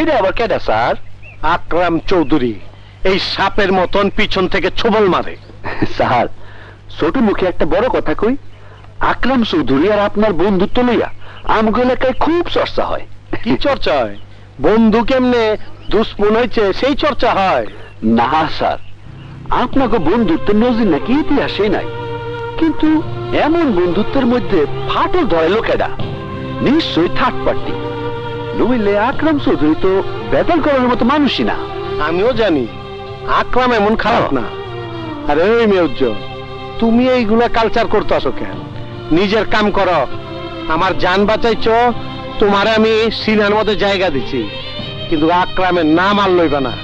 এটা আবার কেডা স্যার? আকরাম চৌধুরী, এই সাপের মতন পিছন থেকে ছোবল মারে। স্যার, ছোট মুখে একটা বড় কথা কই, আকরাম চৌধুরী আর আপনার বন্ধুত্ব লইয়া আমগো এলাকায় খুব চর্চা হয়। কি চর্চা হয়? বন্ধু কেমনে দুশ্মন হয়েছে সেই চর্চা হয়? না স্যার, আপনাকে বন্ধুত্বের নজির নাকি ইতিহাসে নাই, কিন্তু এমন বন্ধুত্বের মধ্যে ফাটল ধরে লোকেরা নিশ্চয়ই থার্ড পার্টি, নইলে আকরাম চৌধুরী তো বেতাল করার মতো মানুষই না। আমিও জানি আকরাম এমন খারাপ না। আরে ওই মেউজ্জ, তুমি এইগুলা কালচার করতে আসো কেন? নিজের কাম করো। আমার জান বাঁচাইছ, তোমারে আমি সিনার মধ্যে জায়গা দিছি, কিন্তু আকরামের নাম আর লইবা না,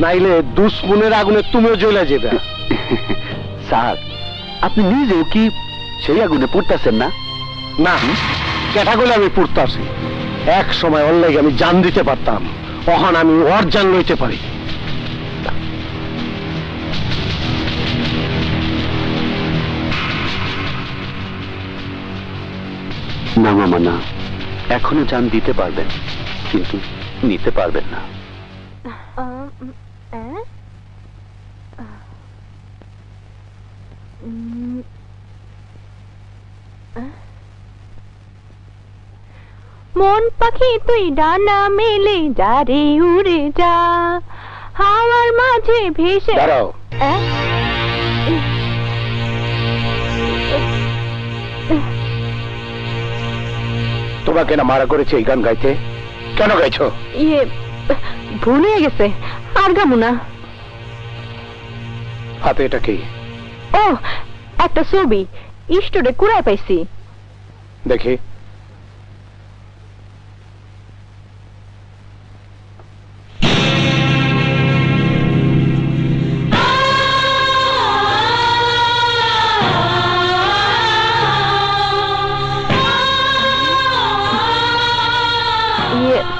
নাইলে দুশ্মনের আগুনে তুমিও জ্বলে যাবে। স্যার, আপনি নিজেও কি সেই আগুনে পড়তেছেন না? না, কেটা গুলো আমি পড়তাছি। এক সময় ওর লাগে আমি জান দিতে পারতাম, তখন আমি ওর জান লইতে পারি। না মামা না, এখনো জান দিতে পারবেন, কিন্তু নিতে পারবেন না। মন পাখি তুই ডানা মেলে যা রে উড়ে যা, হাওয়ার মাঝে ভেসে। দাঁড়াও, তোমাকে না মারা করেছে এই গান গাইতে? কেন গাইছো? ইয়ে, ভুল হয়ে গেছে, আর গামু না। হাতে এটা কি? ও, একটা ছবি স্টোরে কুড়ায় পাইছি। দেখি।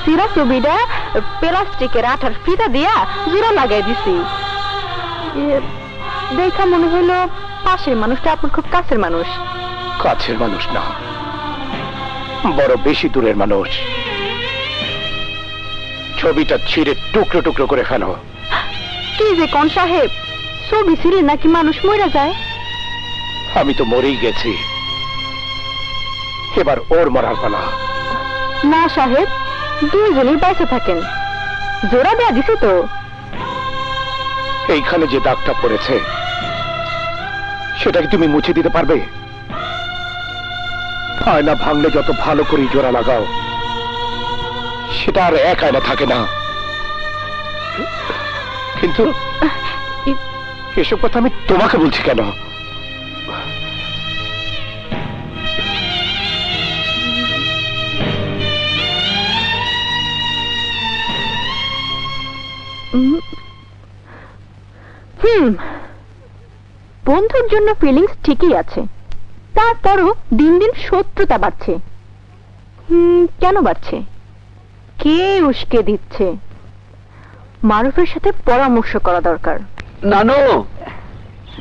সিরা ছবিটা প্লাস্টিকের আঠার ফিতা দিয়া জোড়া লাগাই দিছি। দেখা মনে হইলো পাশের মানুষটা আপনার খুব কাছের মানুষ। কাছের মানুষ না, বড় বেশি দূরের মানুষ। ছবিটা ছিঁড়ে টুকরো টুকরো করে ফেলো। কি যে কোন সাহেব, ছবি ছিঁড়ে নাকি মানুষ মরে যায়? আমি তো মরেই গেছি, এবার ওর মরার পালা। না সাহেব, দুইজনই বাইসে থাকেন, জোড়া দেয়া দিছি তো। এইখানে যে দাগটা পড়েছে সেটা কি তুমি মুছে দিতে পারবে? আয়না ভাঙলে যত ভালো করে জোড়া লাগাও, সেটা আর এক আয়না থাকে না। কিন্তু এসব কথা আমি তোমাকে বলছি কেন? বন্ধুর জন্য ফিলিংস ঠিকই আছে, তারপরও দিন দিন শত্রুতা বাড়ছে। কেন বাড়ছে? কে উস্কে দিচ্ছে? মারুফের সাথে পরামর্শ করা দরকার। নানু,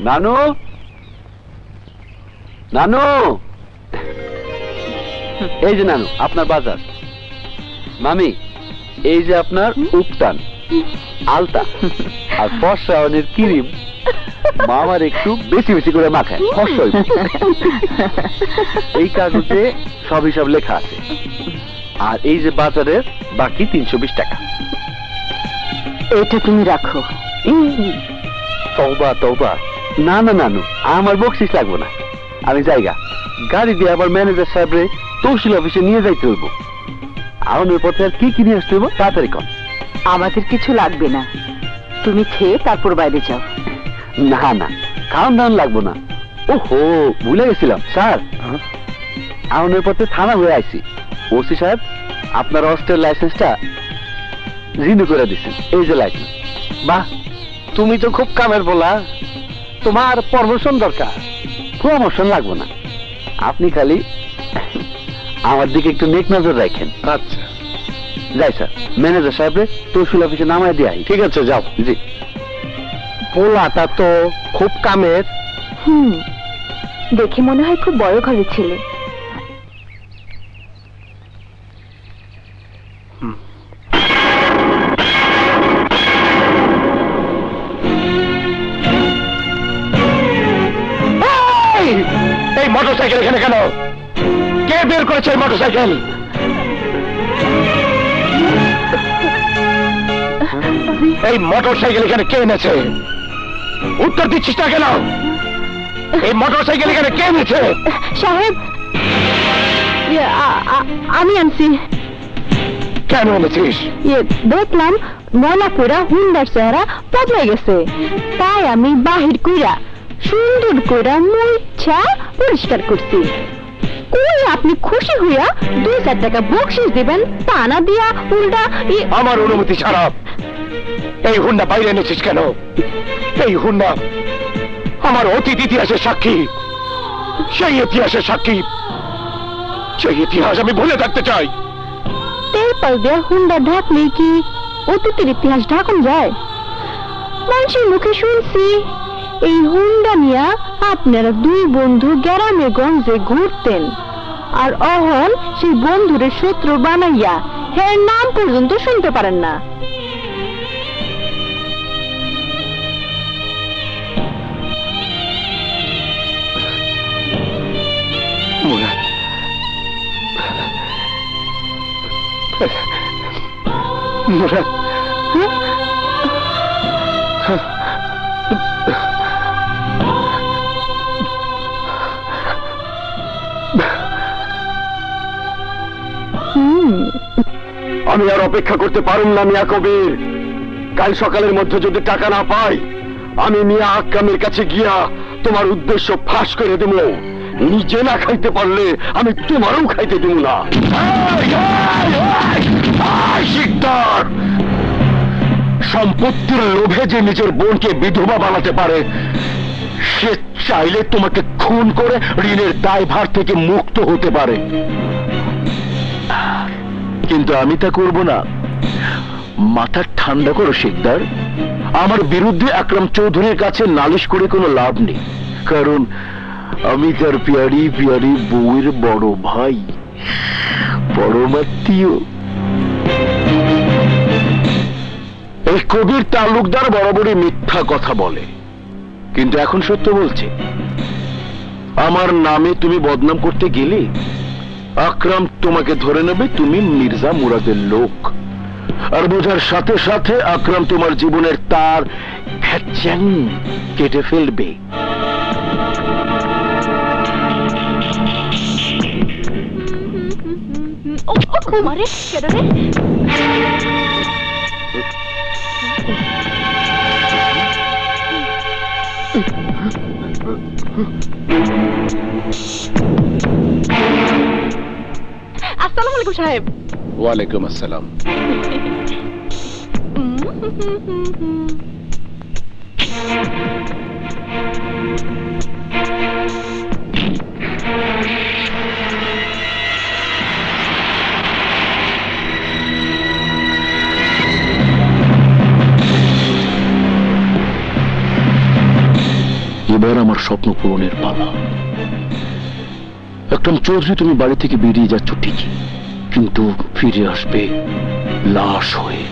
নানু, নানু, এই যে নানু আপনার বাজার। মামি, এই যে আপনার উপটান, আলতা আর ফর্সাওয়ানের ক্রিম মামার একটু বেশি বেশি করে মাখায়, ফর্সা হইবে। এই কাগজে সব হিসাব লেখা আছে, আর এই যে বাজারের বাকি 320 টাকা। এটা তুমি রাখো। তওবা তওবা, না না নানু, আমার বকশিস লাগবো না, আমি জায়গা গাড়ি দিয়ে আবার ম্যানেজার সাহেবরে তহসিল অফিসে নিয়ে যাইতে হইব। আউনের পথে আর কি কি নিয়ে আসতে হইব তাড়াতাড়ি কম। আমাদের কিছু লাগবে না, তুমি খেয়ে তারপর বাইরে যাও। না না, খাওয়ান দাওয়ান লাগবো না। ওহো, ভুলে গেছিলাম স্যার, আউনের পথে থানা হয়ে আইছি। ওসি সাহেব আপনার অস্ত্রের লাইসেন্সটা রিনিউ করে দিচ্ছেন, এই যে লাইসেন্স। বাহ, তুমি তো খুব কামের বলা, তোমার প্রমোশন দরকার। প্রমোশন লাগবো না, আপনি খালি আমার দিকে একটু নেক নজর রাখেন। আচ্ছা যাই স্যার, ম্যানেজার সাহেবরে তহসিল অফিসে নামায় দিয়ে আই। ঠিক আছে, যাও। জি। পোলাটা তো খুব কামের। দেখে মনে হয় খুব বড় ঘরের ছেলে। কেন? কে বের করেছে এই মোটরসাইকেল? এই মোটরসাইকেল এখানে কে এনেছে? উত্তর দিচ্ছিস না কেন? এই মোটরসাইকেল এখানে কে এনেছে? সাহেব, আমি আনছি। কেন এনেছিস? দেখলাম ময়লা কইরা হুন্ডার চেহারা বদলাই গেছে, তাই আমি বাহির কইরা সুন্দর কইরা মুছা পরিষ্কার করছি। কই আপনি খুশি হইয়া 2-4 টাকা বকশিস দিবেন, তা না দিয়া উল্টা আমার অনুমতি ছাড়া এই হুন্ডা বাইরে এনেছিস কেন? এই হুন্ডা আমার অতীত ইতিহাসের সাক্ষী, সেই ইতিহাসের সাক্ষী, সেই ইতিহাস আমি ভুলে থাকতে চাই। তেল দিয়ে হুন্ডা ঢাকলে কি অতীতের ইতিহাস ঢাকুন যায়? মানুষের মুখে শুনছি এই হুন্ডা নিয়া আপনারা 2 বন্ধু গ্রামে গঞ্জে ঘুরতেন, আর অহন সেই বন্ধুরে শত্রু বানাইয়া হের নাম পর্যন্ত শুনতে পারেন না। মুরাদ, মুরাদ, আমি আর অপেক্ষা করতে পারুম না মিয়া কবির। কাল সকালের মধ্যে যদি টাকা না পাই, আমি মিয়া আক্কামের কাছে গিয়া তোমার উদ্দেশ্য ফাঁস করে দেব। নিজে না খাইতে পারলে আমি তোমারও খাইতে দেব না। শিকদার, সম্পত্তির লোভে যে নিজের বোনকে বিধবা বানাতে পারে, সে চাইলে তোমাকে খুন করে ঋণের দায়ভার থেকে মুক্ত হতে পারে, কিন্তু আমি তা করব না। মাথা ঠান্ডা করো শিকদার। আমার বিরুদ্ধে আকরাম চৌধুরীর কাছে নালিশ করে কোনো লাভ নেই, কারণ আমি তার পিয়ারি পিয়ারি বউয়ের বড় ভাই, পরমাত্মীয়। এই কবির তালুকদার বরাবরই মিথ্যা কথা বলে, কিন্তু এখন সত্য বলছে। আমার নামে তুমি বদনাম করতে গেলে আকরাম তোমাকে ধরে নেবে তুমি মির্জা মুরাদের লোক, আর বোঝার সাথে সাথে আকরাম তোমার জীবনের তার কেটে ফেলবে। আসসালামু আলাইকুম সাহেব। ওয়ালাইকুম আসসালাম। এবার আমার স্বপ্ন পূরণের পালা। আকরাম চৌধুরী, তুমি বাড়ি থেকে বেরিয়ে যাচ্ছ ঠিকই, কিন্তু ফিরে আসবে লাশ হয়ে।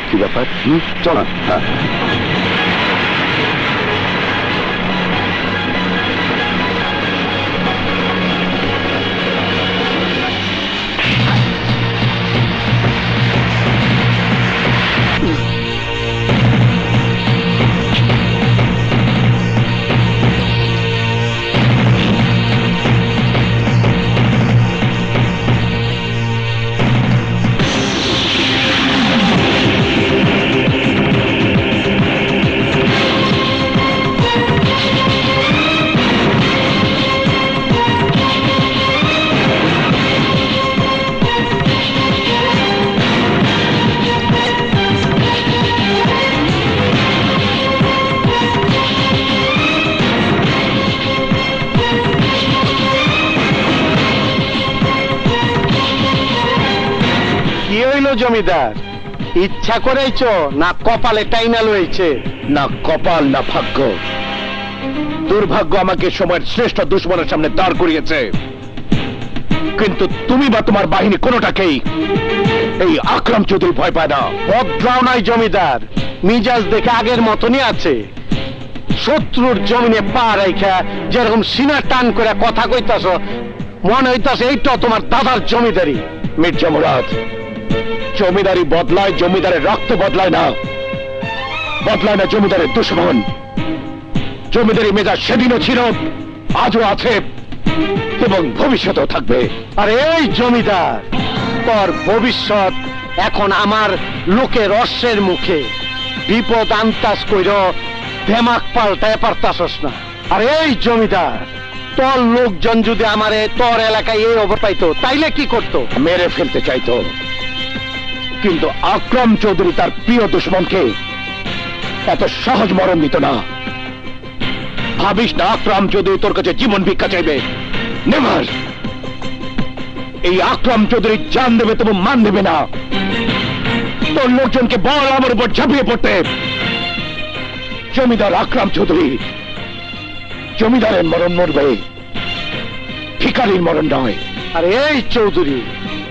কি ব্যাপার? চল। জমিদার ইচ্ছা করেইছ না কপালে টাইনা লইছে? না কপাল না ভাগ্য, দুর্ভাগ্য আমাকে সময়ের শ্রেষ্ঠ দুশ্মনের সামনে দাঁড় করিয়েছে। কিন্তু তুমি বা তোমার বাহিনী কোনোটাকেই এই আকরাম চৌধুরী ভয় পায় না। বদলাও নাই জমিদার, মিজাজ দেখে আগের মতনই আছে। শত্রুর জমিনে পা রেখা যেরকম সিনা টান করে কথা কইতাছ, মনে হইতাছে এইটা তোমার দাদার জমিদারি। মির্জা মুরাদ, জমিদারি বদলায়, জমিদারের রক্ত বদলায় না, বদলায় না জমিদারের দুশ্মন। জমিদারি মেজাজ সেদিনও ছিল, আজও আছে এবং ভবিষ্যতেও থাকবে। আর এই জমিদার, তোর ভবিষ্যৎ এখন আমার লোকের অশ্বের মুখে। বিপদ আন্তাজ কইর দেমাক পাল্টায় পারতাছস না। আর এই জমিদার, তোর লোকজন যদি আমারে তোর এলাকায় এই অবস্থা পাইতো তাইলে কি করতো? মেরে ফেলতে চাইতো, কিন্তু আকরাম চৌধুরী তার প্রিয় দুশ্মনকে এত সহজ মরণ দিত না। ভাবিস না আকরাম চৌধুরী তোর কাছে জীবন ভিক্ষা চাইবে। নেভার। এই আকরাম চৌধুরী জান দেবে তবু মান দেবে না। তোর লোকজনকে বল আমার উপর ঝাঁপিয়ে পড়তে। জমিদার আকরাম চৌধুরী জমিদারের মরণ মরবে, ভিখারির মরণ নয়। আর এই চৌধুরী,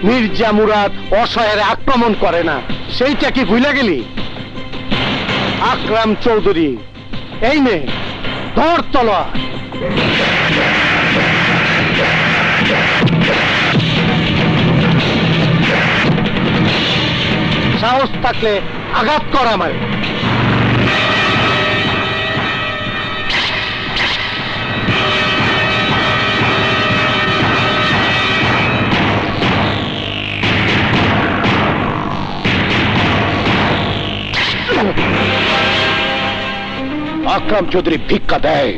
মির্জা মুরাদ অসহায়ের আক্রমণ করে না, সেইটা কি ভুলে গেলি? আকরাম চৌধুরী, এই নে ধর তলোয়ার। সাহস থাকলে আঘাত কর আমারে। আকরাম চৌধুরী ভিক্ষা দেয়,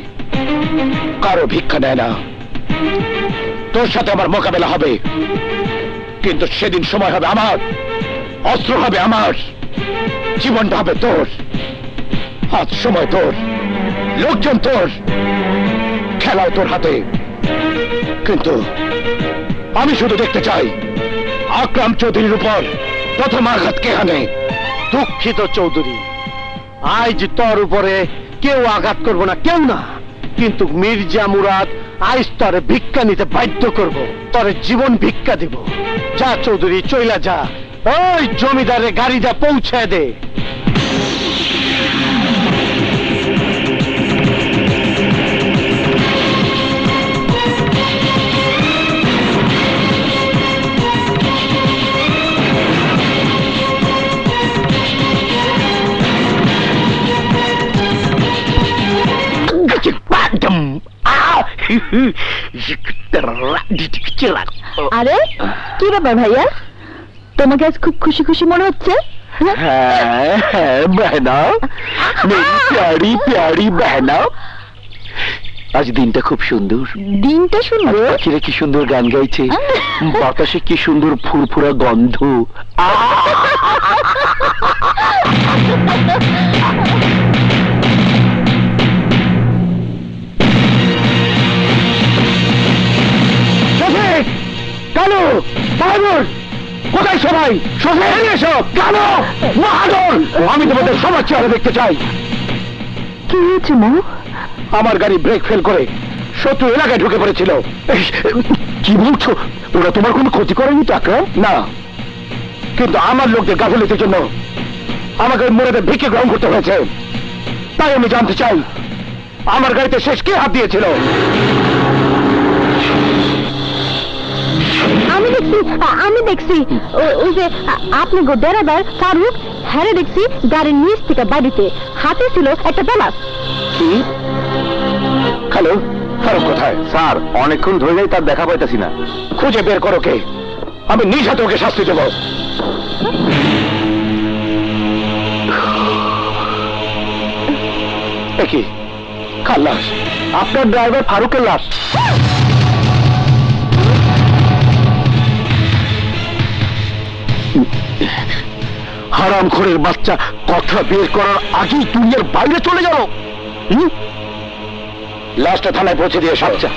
কারো ভিক্ষা দেয় না। তোর সাথে আমার মোকাবেলা হবে, কিন্তু সেদিন সময় হবে আমার, অস্ত্র হবে আমার, জীবনটা হবে তোর। আজ সময় তোর, লোকজন তোর, খেলাও তোর হাতে। কিন্তু আমি শুধু দেখতে চাই আকরাম চৌধুরীর উপর প্রথম আঘাত কে হানে। দুঃখিত চৌধুরী, আজ তোর উপরে কেউ আঘাত করবো না, কেউ না। কিন্তু মির্জা মুরাদ আজ তোরে ভিক্ষা নিতে বাধ্য করব, তোরে জীবন ভিক্ষা দিব। যা চৌধুরী, চইলা যা। ওই জমিদারের গাড়িটা পৌঁছায় দে। আরে কি ব্যাপার ভাইয়া, তোমাকে আজ খুব খুশি খুশি মনে হচ্ছে? হ্যাঁ बहना, मेरी प्यारी प्यारी बहना, আজ দিনটা খুব সুন্দর। দিনটা সুন্দর? পাখিরা কি সুন্দর গান গাইছে, বাতাসে কি সুন্দর ফুরফুরা গন্ধ। কালো বাহাদুর, কোথায় সবাই? সব কালো বাহাদুর, আমি তোমাদের সবার চেহারা দেখতে চাই। কি হয়েছে মা? আমার গাড়ি ব্রেক ফেল করে শত্রু এলাকায় ঢুকে পড়েছিল। কি বলছো? ওরা তোমার কোনো ক্ষতি করেনি তো আকরাম? না, কিন্তু আমার লোকদের গাফিলতির জন্য আমাকে মোড়াতে ভিক্ষে গ্রহণ করতে হয়েছে। তাই আমি জানতে চাই আমার গাড়িতে শেষ কে হাত দিয়েছিল? আমি দেখছি ওই যে আপনি গো ড্রাইভার ফারুক, হ্যাঁ দেখছি গাড়ির নিচ থেকে বাড়িতে হাতে ছিল একটা ব্যালাস। কি? হ্যালো, ফারুক কোথায়? স্যার, অনেকক্ষণ ধরে যাই তার দেখা পাইতেছি না। খুঁজে বের করো কে, আমি নিজ হাতে ওকে শাস্তি দেব। কি কার লাশ? আপনার ড্রাইভার ফারুকের লাশ। হারামখোরের বাচ্চা, কথা বের করার আগেই দুনিয়ার বাইরে চলে গেল। লাশটা থানায় পৌঁছে দিয়ে এসো। আচ্ছা।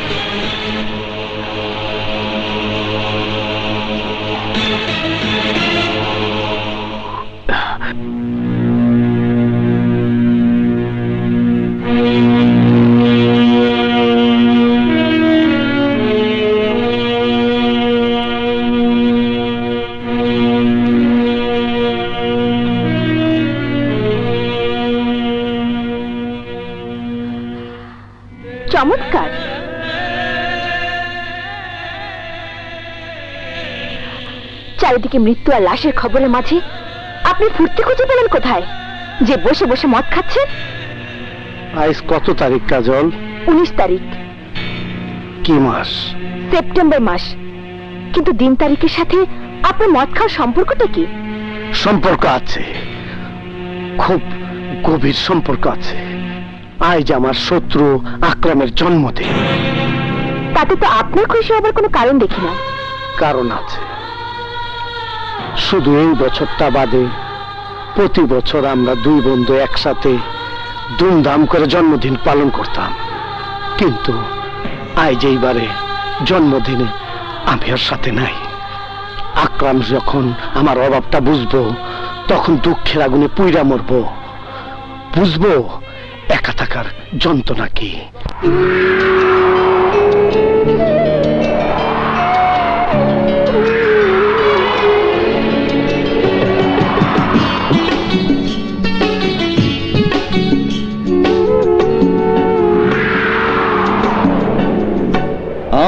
চারিদিকে মৃত্যু আর লাশের খবরের মাঝে আপনি ফুর্তি খুঁজে পেলেন কোথায় যে বসে বসে মদ খাচ্ছেন? আজ কত তারিখ কাজল? 19 তারিখ। কি মাস? সেপ্টেম্বর মাস। কিন্তু দিন তারিখের সাথে আপনার মদ খাওয়ার সম্পর্কটা কি? সম্পর্ক আছে, খুব গভীর সম্পর্ক আছে। আজ আমার শত্রু আকরামের জন্মদিন। তাতে তো আপনার খুশি হবার কোনো কারণ দেখি না। কারণ আছে, শুধু এই বছরটা বাদে প্রতি বছর আমরা দুই বন্ধু একসাথে ধুমধাম করে জন্মদিন পালন করতাম। কিন্তু আজ এইবারে জন্মদিনে আমি ওর সাথে নাই। আকরাম যখন আমার অভাবটা বুঝবো তখন দুঃখের আগুনে পুইরা মরবো, বুঝবো একা থাকার যন্ত্রণা কি।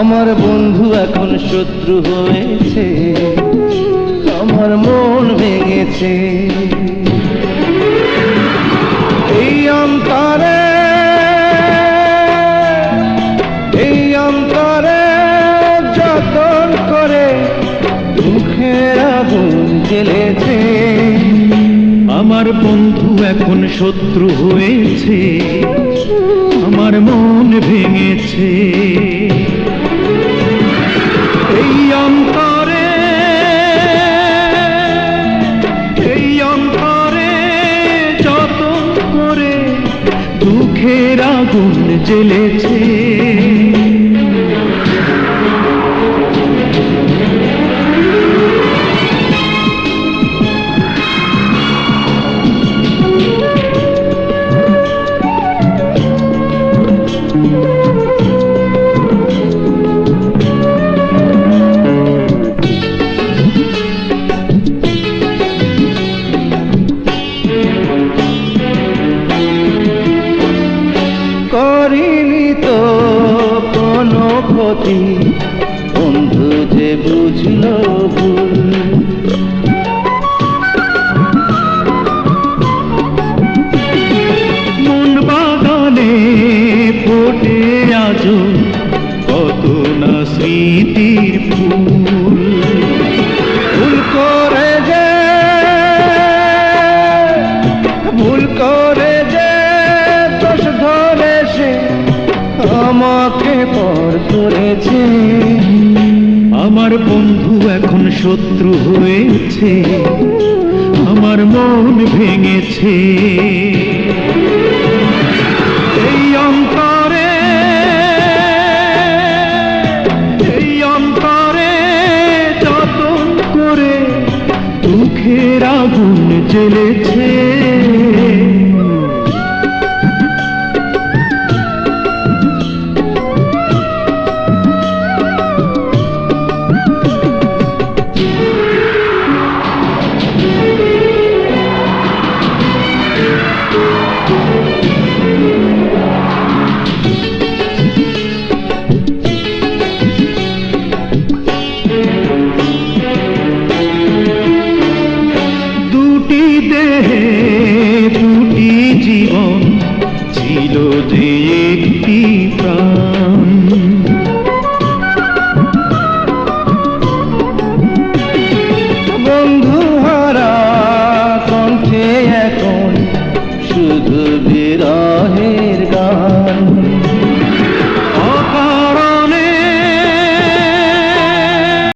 আমার বন্ধু এখন শত্রু হয়েছে, আমার মন ভেঙেছে। এই অন্তরে যতন করে দুঃখের আগুন জ্বেলেছে। আমার বন্ধু এখন শত্রু হয়েছে, আমার মন ভেঙেছে। এই অন্তরে যতন করে দুঃখের আগুন জ্বেলেছে। করিনি তো কোনো ক্ষতি, বন্ধু যে বুঝলো ভুল। মন বাগানে ফোটে আজো কত না স্মৃতির ফুল। ভুল করে যে দোষ ধরে সে আমাকে পর করেছে। আমার বন্ধু এখন শত্রু হয়েছে, আমার মন ভেঙেছে। এই অন্তরে যতন করে দুঃখের আগুন জ্বেলেছে।